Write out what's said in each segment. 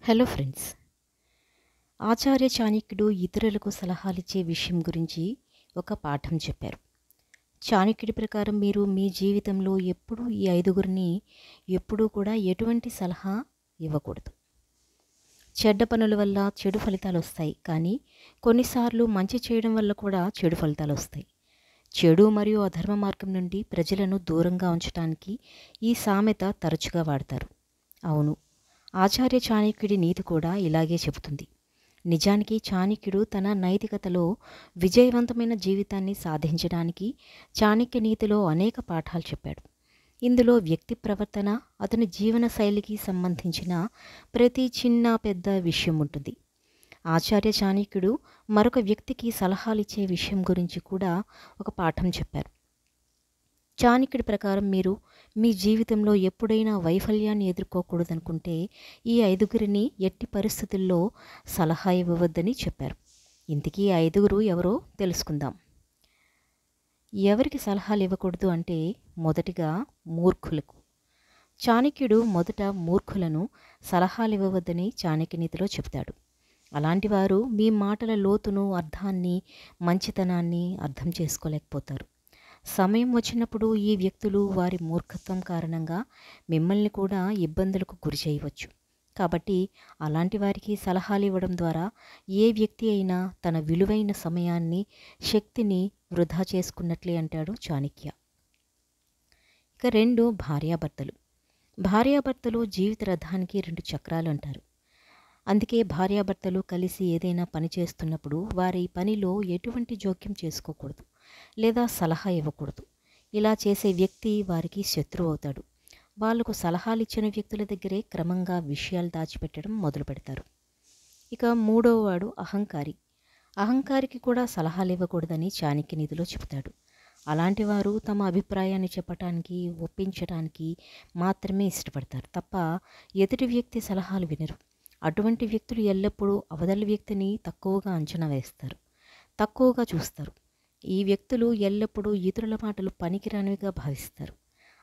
Hello friends. ఆచార్య చాణక్యుడు ఇతరులకు సలహాలిచ్చే విషయం గురించి ఒక పాఠం చెప్పారు. చాణక్యుడి ప్రకారం మీరు మీ జీవితంలో ఎప్పుడూ ఈ ఐదుగురిని ఎప్పుడూ కూడా ఎటువంటి సలహా ఇవ్వకూడదు. చెడ్డ పనుల వల్ల చెడు ఫలితాలు వస్తాయి, కానీ కొన్నిసార్లు మంచి చేయడం వల్ల కూడా చెడు ఫలితాలు వస్తాయి. చెడు మరియు అధర్మ మార్గం నుండి ప్రజలను దూరంగా ఉంచడానికి ఈ సామెత తరచుగా వాడతారు. అవును, ఆచార్య చాణక్యుడి నీతి కూడా ఇలాగే చెబుతుంది. నిజానికి చాణక్యుడు తన నైతికతలో విజయవంతమైన జీవితాన్ని సాధించడానికి చాణక్య నీతిలో అనేక పాఠాలు చెప్పాడు. ఇందులో వ్యక్తి ప్రవర్తన, అతని జీవన శైలికి సంబంధించిన ప్రతి చిన్న పెద్ద విషయం ఉంటుంది. ఆచార్య చాణక్యుడు మరొక వ్యక్తికి సలహాలిచ్చే విషయం గురించి కూడా ఒక పాఠం చెప్పారు. చాణక్యుడి ప్రకారం మీరు మీ జీవితంలో ఎప్పుడైనా వైఫల్యాన్ని ఎదుర్కోకూడదనుకుంటే ఈ ఐదుగురిని ఎట్టి పరిస్థితుల్లో సలహా ఇవ్వవద్దని చెప్పారు. ఇంతకీ ఈ ఐదుగురు ఎవరో తెలుసుకుందాం. ఎవరికి సలహాలు ఇవ్వకూడదు అంటే, మొదటిగా మూర్ఖులకు. చాణక్యుడు మొదట మూర్ఖులను సలహాలు ఇవ్వవద్దని చాణక్య నీతిలో చెబుతాడు. అలాంటి వారు మీ మాటల లోతును, అర్థాన్ని, మంచితనాన్ని అర్థం చేసుకోలేకపోతారు. సమయం వచ్చినప్పుడు ఈ వ్యక్తులు వారి మూర్ఖత్వం కారణంగా మిమ్మల్ని కూడా ఇబ్బందులకు గురి చేయవచ్చు. కాబట్టి అలాంటి వారికి సలహాలు ఇవ్వడం ద్వారా ఏ వ్యక్తి అయినా తన విలువైన సమయాన్ని, శక్తిని వృధా చేసుకున్నట్లే అంటాడు చాణక్య. ఇక 2, భార్యాభర్తలు. భార్యాభర్తలు జీవిత రథానికి 2 చక్రాలు అంటారు. అందుకే భార్యాభర్తలు కలిసి ఏదైనా పని చేస్తున్నప్పుడు వారి పనిలో ఎటువంటి జోక్యం చేసుకోకూడదు లేదా సలహా ఇవ్వకూడదు. ఇలా చేసే వ్యక్తి వారికి శత్రువు అవుతాడు. వాళ్లకు సలహాలు ఇచ్చిన వ్యక్తుల దగ్గరే క్రమంగా విషయాలు దాచిపెట్టడం మొదలు పెడతారు. ఇక 3వ వాడు అహంకారి. అహంకారికి కూడా సలహాలు ఇవ్వకూడదని చాణక్య నీతిలో చెబుతాడు. అలాంటి వారు తమ అభిప్రాయాన్ని చెప్పటానికి, ఒప్పించడానికి మాత్రమే ఇష్టపడతారు తప్ప ఎదుటి వ్యక్తి సలహాలు వినరు. అటువంటి వ్యక్తులు ఎల్లప్పుడూ అవతలి వ్యక్తిని తక్కువగా అంచనా వేస్తారు, తక్కువగా చూస్తారు. ఈ వ్యక్తులు ఎల్లప్పుడూ ఇతరుల మాటలు పనికిరానివిగా భావిస్తారు.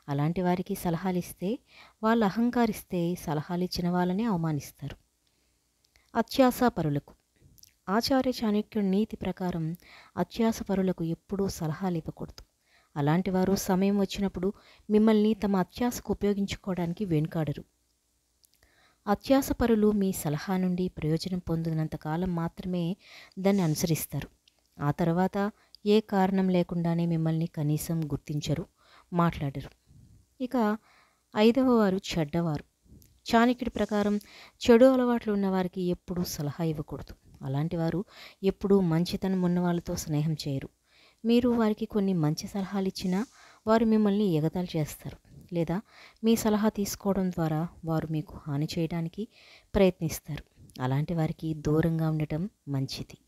అలాంటి వారికి సలహాలు ఇస్తే వాళ్ళు అహంకారిస్తే సలహాలు ఇచ్చిన వాళ్ళని అవమానిస్తారు. అత్యాశాపరులకు. ఆచార్య చాణక్యుడి నీతి ప్రకారం అత్యాశపరులకు ఎప్పుడూ సలహాలు ఇవ్వకూడదు. అలాంటి వారు సమయం వచ్చినప్పుడు మిమ్మల్ని తమ అత్యాశకు ఉపయోగించుకోవడానికి వెనుకాడరు. అత్యాశపరులు మీ సలహా నుండి ప్రయోజనం పొందినంతకాలం మాత్రమే దాన్ని అనుసరిస్తారు. ఆ తర్వాత ఏ కారణం లేకుండానే మిమ్మల్ని కనీసం గుర్తించరు, మాట్లాడరు. ఇక 5వ వారు చెడ్డవారు. చాణక్యుడి ప్రకారం చెడు అలవాట్లు ఉన్నవారికి ఎప్పుడూ సలహా ఇవ్వకూడదు. అలాంటి వారు ఎప్పుడూ మంచితనం ఉన్న వాళ్ళతో స్నేహం చేయరు. మీరు వారికి కొన్ని మంచి సలహాలు ఇచ్చినా వారు మిమ్మల్ని ఎగతాళి చేస్తారు లేదా మీ సలహా తీసుకోవడం ద్వారా వారు మీకు హాని చేయడానికి ప్రయత్నిస్తారు. అలాంటి వారికి దూరంగా ఉండటం మంచిది.